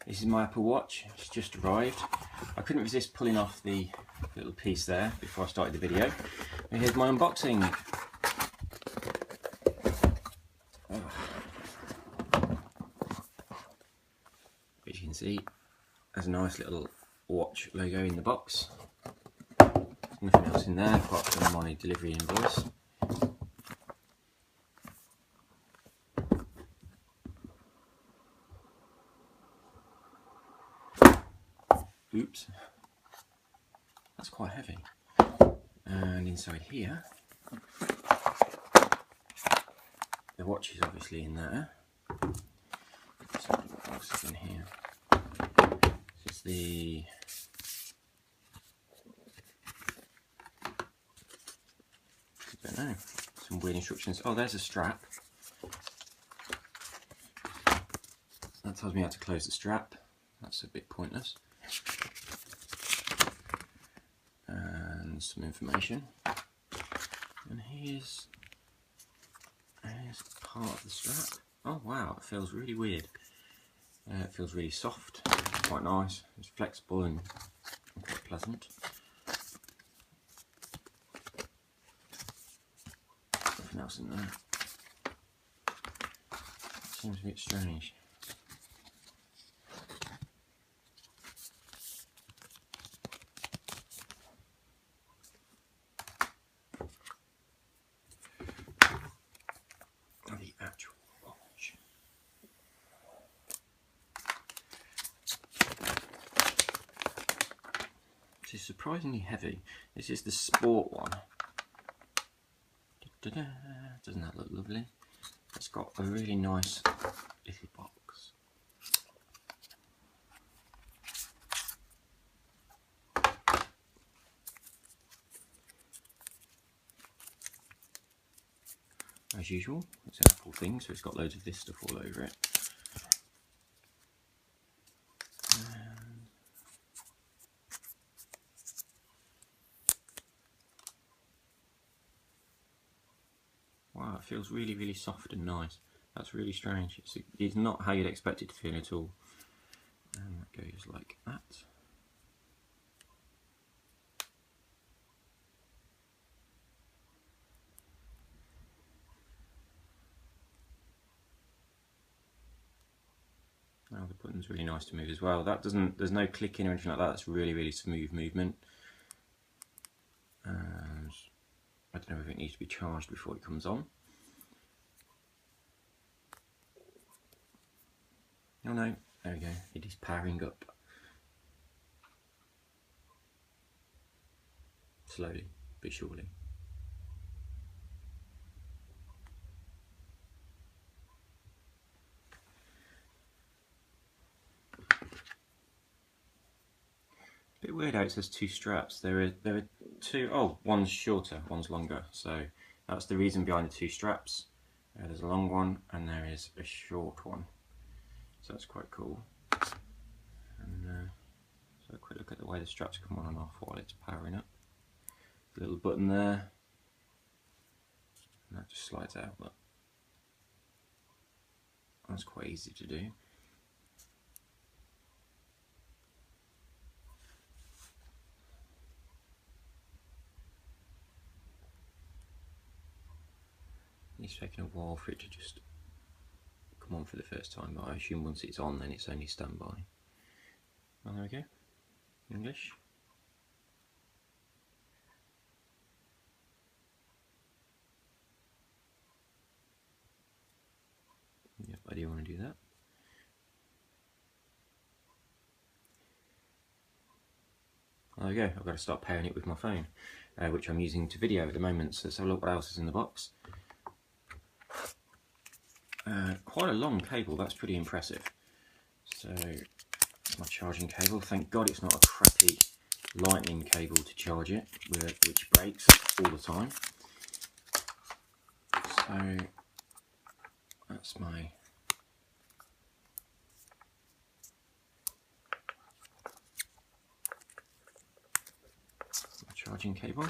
This is my Apple Watch. It's just arrived. I couldn't resist pulling off the little piece there before I started the video. And here's my unboxing. As you can see, there's a nice little watch logo in the box. Nothing else in there apart from my delivery invoice. Oops, that's quite heavy. And inside here, the watch is obviously in there. So what else is in here? This is the I don't know, some weird instructions. Oh, there's a strap. That tells me how to close the strap. That's a bit pointless. And some information. And here's part of the strap. Oh wow, it feels really weird. It feels really soft, quite nice. It's flexible and quite pleasant. Nothing else in there. Seems a bit strange. The actual watch. It's surprisingly heavy. This is the sport one. Doesn't that look lovely? It's got a really nice little box. As usual, it's an Apple thing, so it's got loads of this stuff all over it. Wow, it feels really, really soft and nice. That's really strange. It's not how you'd expect it to feel at all. And that goes like that. Now the button's really nice to move as well. There's no clicking or anything like that. That's really, really smooth movement. And I don't know if it needs to be charged before it comes on. Oh no, there we go. It is powering up. Slowly, but surely. Bit weird how it says two straps. There are two. Oh, one's shorter, one's longer. So that's the reason behind the two straps. There's a long one and there is a short one. So that's quite cool. And so a quick look at the way the straps come on and off while it's powering up. A little button there, and that just slides out. Look, that's quite easy to do. It's taking a while for it to just come on for the first time, but I assume once it's on then it's only standby. Well, there we go. English. Yep, I do want to do that. There we go, I've got to start pairing it with my phone, which I'm using to video at the moment, so let's have a look what else is in the box. Quite a long cable, that's pretty impressive. So, my charging cable. Thank God it's not a crappy lightning cable to charge it, which breaks all the time. So, that's my charging cable.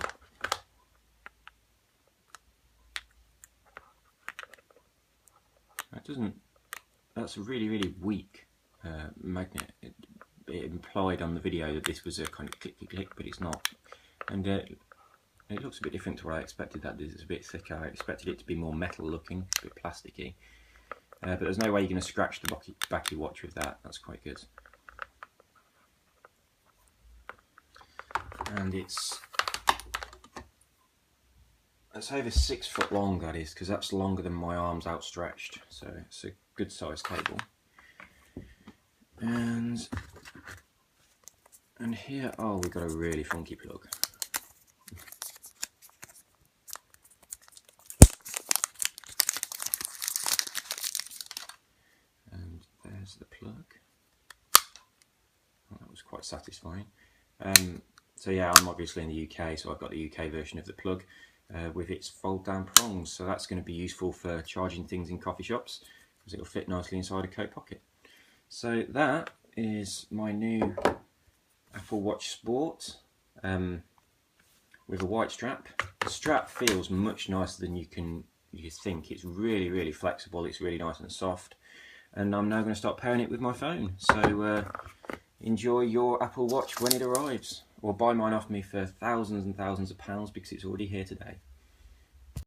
That's really, really weak magnet. It implied on the video that this was a kind of click click click, but it's not. And it looks a bit different to what I expected. That is, it's a bit thicker. I expected it to be more metal looking, a bit plasticky. But there's no way you're going to scratch the back of your watch with that. That's quite good. And it's over 6 foot long, that is, because that's longer than my arms outstretched. So it's a good sized cable. And here, oh, we've got a really funky plug. And there's the plug. Oh, that was quite satisfying. So yeah, I'm obviously in the UK, so I've got the UK version of the plug with its fold down prongs. So that's going to be useful for charging things in coffee shops, because it'll fit nicely inside a coat pocket. So that is my new Apple Watch Sport with a white strap. The strap feels much nicer than you think. It's really, really flexible. It's really nice and soft. And I'm now going to start pairing it with my phone. So enjoy your Apple Watch when it arrives, or buy mine off me for thousands and thousands of pounds, because it's already here today.